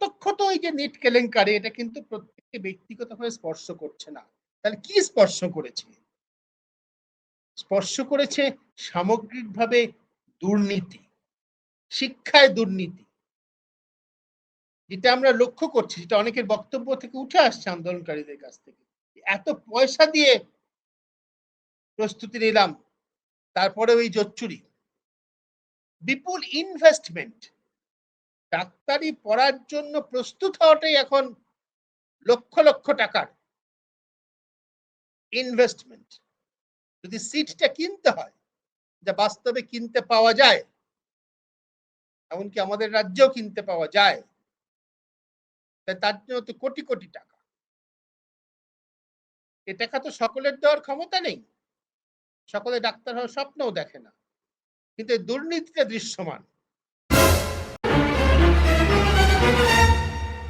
প্রত্যক্ষত এই যে নিট কেলেঙ্কারি, এটা কিন্তু প্রত্যেককে ব্যক্তিগতভাবে স্পর্শ করছে না। তাহলে কি স্পর্শ করেছে? স্পর্শ করেছে সামগ্রিকভাবে দুর্নীতি, শিক্ষায় দুর্নীতি, যেটা আমরা লক্ষ্য করছি, যেটা অনেকের বক্তব্য থেকে উঠে আসছে আন্দোলনকারীদের কাছ থেকে। এত পয়সা দিয়ে প্রস্তুতি নিলাম, তারপরেও এই জোচ্চুরি। বিপুল ইনভেস্টমেন্ট, ডাক্তারি পড়ার জন্য প্রস্তুত হওয়াটাই এখন লক্ষ লক্ষ টাকার ইনভেস্টমেন্ট। যদি সিটটা কিনতে হয়, যা বাস্তবে কিনতে পাওয়া যায়, এমনকি আমাদের রাজ্যেও কিনতে পাওয়া যায়, তার জন্য তো কোটি কোটি টাকা। এ টাকা তো সকলের দেওয়ার ক্ষমতা নেই, সকলে ডাক্তার হওয়ার স্বপ্নও দেখে না, কিন্তু দুর্নীতিটা দৃশ্যমান।